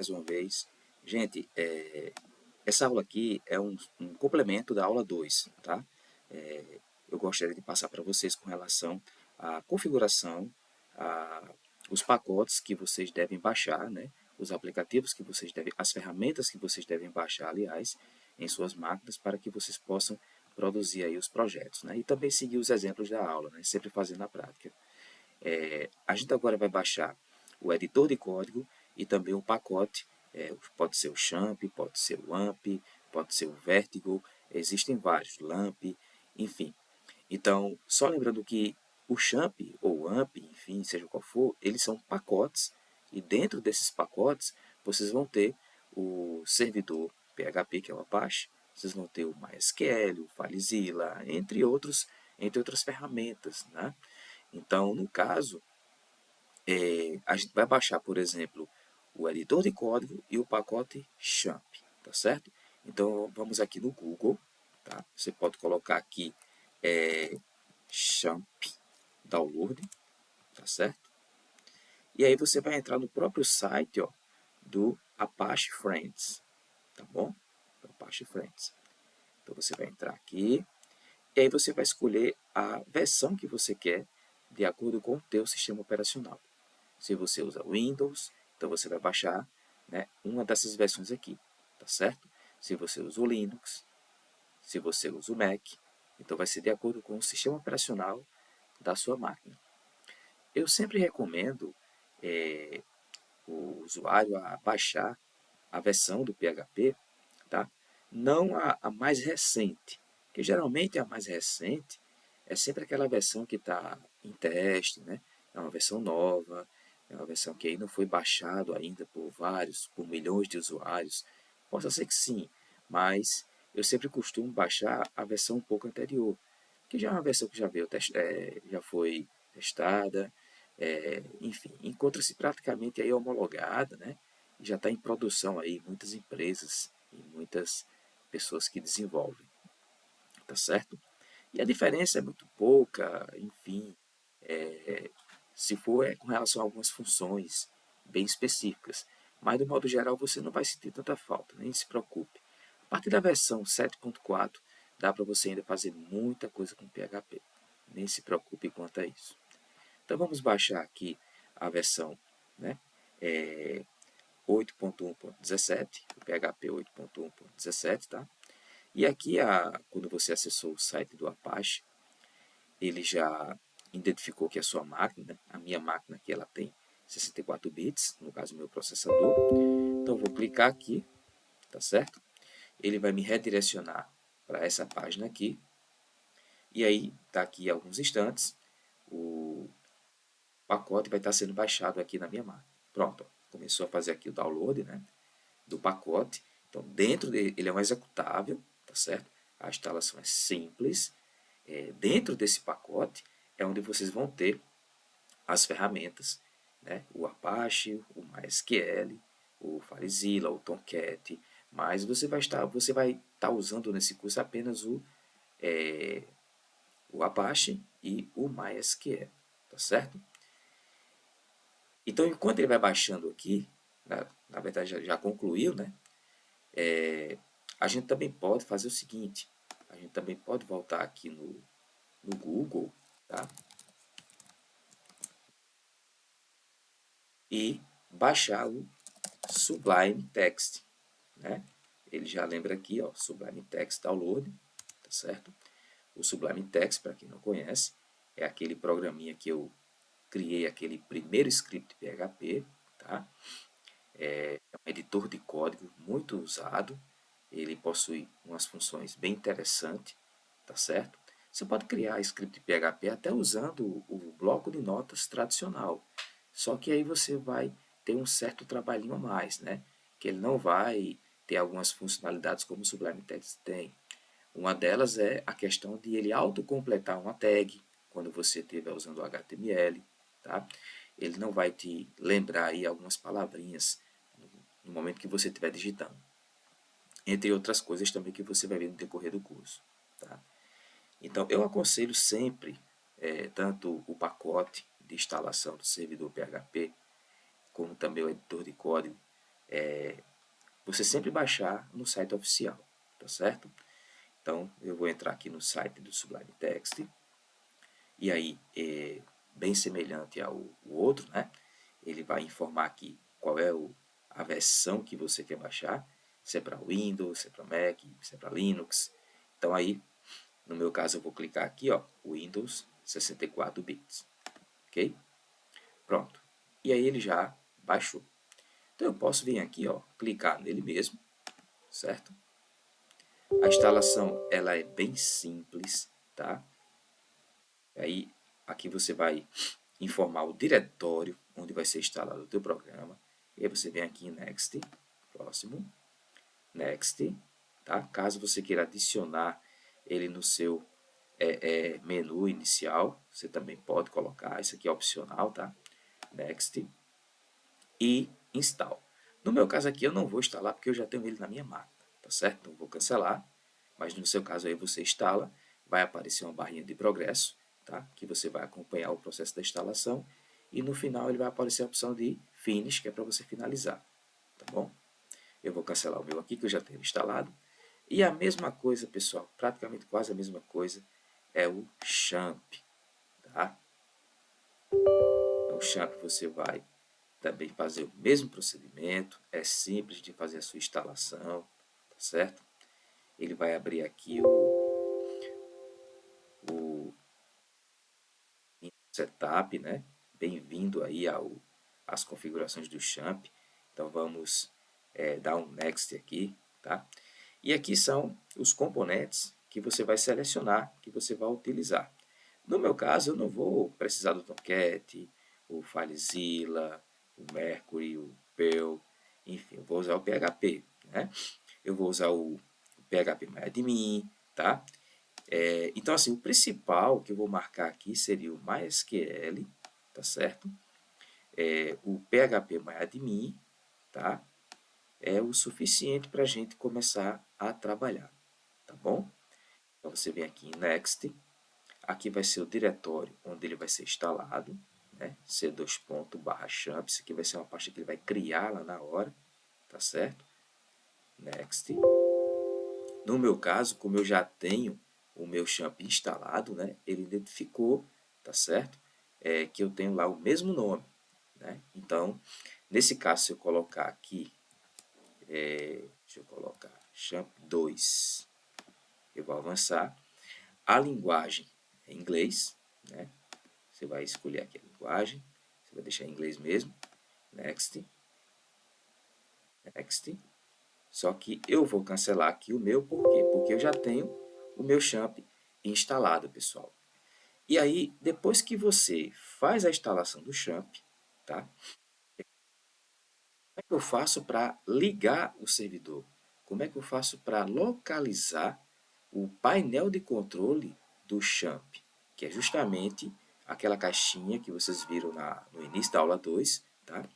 mais uma vez. Gente, essa aula aqui é um complemento da aula 2, tá? Eu gostaria de passar para vocês com relação à configuração, a, os pacotes que vocês devem baixar, né? Os aplicativos que vocês devem, as ferramentas que vocês devem baixar, aliás, em suas máquinas para que vocês possam produzir aí os projetos, né? E também seguir os exemplos da aula, né? Sempre fazendo na prática. A gente agora vai baixar o editor de código e também um pacote. Pode ser o Champ, pode ser o AMP, pode ser o Vertigo, existem vários, LAMP, enfim. Então, só lembrando que o Champ ou o AMP, enfim, seja qual for, eles são pacotes e dentro desses pacotes vocês vão ter o servidor PHP, que é o Apache, vocês vão ter o MySQL, o FileZilla, entre outras ferramentas, né? Então, no caso, a gente vai baixar, por exemplo, o editor de código e o pacote Champ, tá certo? Então, vamos aqui no Google, tá? Você pode colocar aqui Champ Download, tá certo? E aí você vai entrar no próprio site, ó, do Apache Friends, tá bom? Apache Friends. Então, você vai entrar aqui e aí você vai escolher a versão que você quer de acordo com o teu sistema operacional. Se você usa Windows, então você vai baixar, né, uma dessas versões aqui, tá certo? Se você usa o Linux, se você usa o Mac, então vai ser de acordo com o sistema operacional da sua máquina. Eu sempre recomendo o usuário a baixar a versão do PHP, tá? Não a mais recente, que geralmente a mais recente é sempre aquela versão que está em teste, né? É uma versão nova, é uma versão que aí não foi baixado ainda por milhões de usuários. Possa ser que sim, mas eu sempre costumo baixar a versão um pouco anterior, que já é uma versão que já foi testada, enfim, encontra-se praticamente aí homologada, né? E já está em produção aí muitas empresas e muitas pessoas que desenvolvem, tá certo? E a diferença é muito pouca, enfim, se for com relação a algumas funções bem específicas. Mas, do modo geral, você não vai sentir tanta falta, nem se preocupe. A partir da versão 7.4, dá para você ainda fazer muita coisa com PHP. Nem se preocupe quanto a isso. Então, vamos baixar aqui a versão, né, 8.1.17, o PHP 8.1.17, tá? E aqui, quando você acessou o site do Apache, ele já identificou que é a sua máquina, a minha máquina aqui ela tem 64 bits, no caso meu processador. Então vou clicar aqui, tá certo? Ele vai me redirecionar para essa página aqui. E aí, tá aqui alguns instantes, o pacote vai estar sendo baixado aqui na minha máquina. Pronto, começou a fazer aqui o download, né, do pacote. Então, dentro dele, ele é um executável, tá certo? A instalação é simples. Dentro desse pacote é onde vocês vão ter as ferramentas, né? O Apache, o MySQL, o FileZilla, o Tomcat, mas você vai estar usando nesse curso apenas o Apache e o MySQL, tá certo? Então, enquanto ele vai baixando aqui, na verdade já concluiu, né? A gente também pode fazer o seguinte, a gente também pode voltar aqui no Google, tá? E baixar o Sublime Text, né? Ele já lembra aqui, ó, Sublime Text Download, tá certo? O Sublime Text, para quem não conhece, é aquele programinha que eu criei, aquele primeiro script PHP, tá? É um editor de código muito usado, ele possui umas funções bem interessantes, tá certo? Você pode criar script PHP até usando o bloco de notas tradicional, só que aí você vai ter um certo trabalhinho a mais, né? Que ele não vai ter algumas funcionalidades como o Sublime Text tem. Uma delas é a questão de ele autocompletar uma tag quando você estiver usando o HTML, tá? Ele não vai te lembrar aí algumas palavrinhas no momento que você estiver digitando. Entre outras coisas também que você vai ver no decorrer do curso, tá? Então, eu aconselho sempre, tanto o pacote de instalação do servidor PHP, como também o editor de código, você sempre baixar no site oficial, tá certo? Então, eu vou entrar aqui no site do Sublime Text, e aí, bem semelhante ao outro, né? Ele vai informar aqui qual é a versão que você quer baixar, se é para Windows, se é para Mac, se é para Linux. Então aí, no meu caso, eu vou clicar aqui, ó, Windows 64 bits, ok? Pronto. E aí ele já baixou. Então eu posso vir aqui, ó, clicar nele mesmo, certo? A instalação ela é bem simples, tá? Aí aqui você vai informar o diretório onde vai ser instalado o teu programa. E aí você vem aqui em Next, próximo, Next, tá? Caso você queira adicionar ele no seu menu inicial, você também pode colocar, isso aqui é opcional, tá? Next e Install. No meu caso aqui eu não vou instalar porque eu já tenho ele na minha máquina, tá certo? Então vou cancelar, mas no seu caso aí você instala, vai aparecer uma barrinha de progresso, tá? Que você vai acompanhar o processo da instalação e no final ele vai aparecer a opção de Finish, que é para você finalizar, tá bom? Eu vou cancelar o meu aqui que eu já tenho instalado. E a mesma coisa, pessoal, praticamente quase a mesma coisa, é o Champ, tá? Então, o Champ você vai também fazer o mesmo procedimento, é simples de fazer a sua instalação, tá certo? Ele vai abrir aqui o setup, né? Bem-vindo aí às configurações do Champ. Então vamos dar um Next aqui, tá? E aqui são os componentes que você vai selecionar, que você vai utilizar. No meu caso, eu não vou precisar do Tomcat, o FileZilla, o Mercury, o Perl, enfim, eu vou usar o PHP, né? Eu vou usar o PHP-MyAdmin, tá? Então, assim, o principal que eu vou marcar aqui seria o MySQL, tá certo? O PHP-MyAdmin, tá? É o suficiente para a gente começar a trabalhar, tá bom? Então, você vem aqui em Next, aqui vai ser o diretório onde ele vai ser instalado, né? c2./champ, isso aqui vai ser uma pasta que ele vai criar lá na hora, tá certo? Next. No meu caso, como eu já tenho o meu champ instalado, né? Ele identificou, tá certo? Que eu tenho lá o mesmo nome, né? Então, nesse caso, se eu colocar aqui, deixa eu colocar champ 2, eu vou avançar. A linguagem é inglês, né? Você vai escolher aqui a linguagem, você vai deixar em inglês mesmo. Next, Next. Só que eu vou cancelar aqui o meu, por quê? Porque eu já tenho o meu champ instalado, pessoal. E aí, depois que você faz a instalação do champ, tá? Como é que eu faço para ligar o servidor? Como é que eu faço para localizar o painel de controle do champ? Que é justamente aquela caixinha que vocês viram no início da aula 2, tá?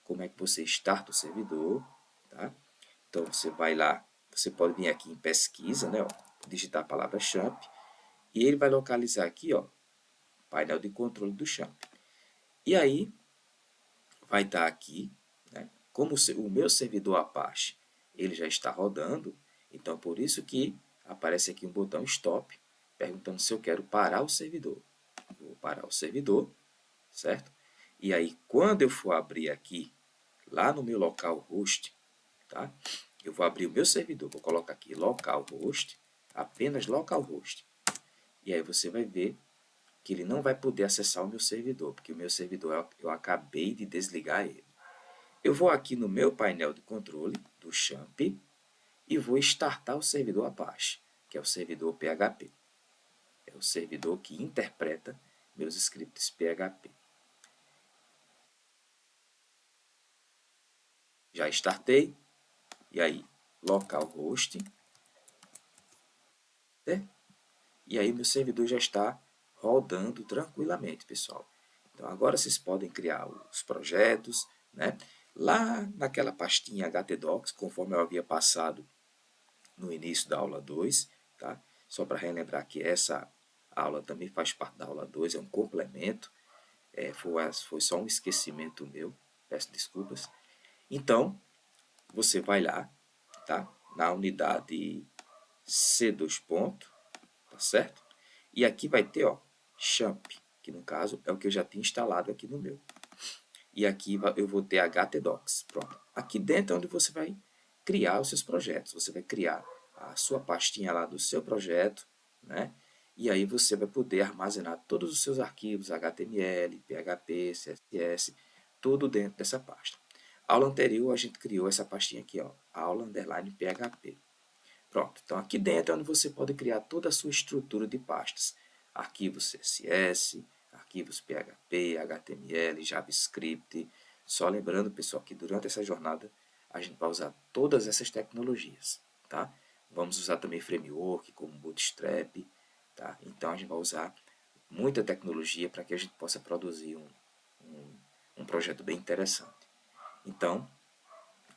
Como é que você starta o servidor, tá? Então, você vai lá, você pode vir aqui em pesquisa, né? Ó, digitar a palavra champ, e ele vai localizar aqui, ó, painel de controle do champ. E aí, vai estar aqui, né? Como o meu servidor Apache ele já está rodando, então por isso que aparece aqui um botão Stop, perguntando se eu quero parar o servidor. Vou parar o servidor, certo? E aí, quando eu for abrir aqui, lá no meu localhost, tá? Eu vou abrir o meu servidor, vou colocar aqui localhost, apenas localhost. E aí você vai ver que ele não vai poder acessar o meu servidor, porque o meu servidor eu acabei de desligar ele. Eu vou aqui no meu painel de controle do Champ e vou startar o servidor Apache, que é o servidor PHP. É o servidor que interpreta meus scripts PHP. Já startei, e aí localhost, né? E aí meu servidor já está rodando tranquilamente, pessoal. Então agora vocês podem criar os projetos, né? Lá naquela pastinha htdocs, conforme eu havia passado no início da aula 2, tá? Só para relembrar que essa aula também faz parte da aula 2, é um complemento, foi só um esquecimento meu, peço desculpas. Então, você vai lá, tá? Na unidade C2 ponto, tá certo? E aqui vai ter, ó, Champ, que no caso é o que eu já tinha instalado aqui no meu. E aqui eu vou ter htdocs, pronto. Aqui dentro é onde você vai criar os seus projetos. Você vai criar a sua pastinha lá do seu projeto, né? E aí você vai poder armazenar todos os seus arquivos, HTML, PHP, CSS, tudo dentro dessa pasta. Aula anterior a gente criou essa pastinha aqui, ó, aula underline PHP. Pronto, então aqui dentro é onde você pode criar toda a sua estrutura de pastas. Arquivos CSS, arquivos PHP, HTML, JavaScript. Só lembrando, pessoal, que durante essa jornada a gente vai usar todas essas tecnologias, tá? Vamos usar também framework como Bootstrap, tá? Então a gente vai usar muita tecnologia para que a gente possa produzir um projeto bem interessante. Então,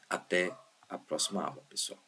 até a próxima aula, pessoal.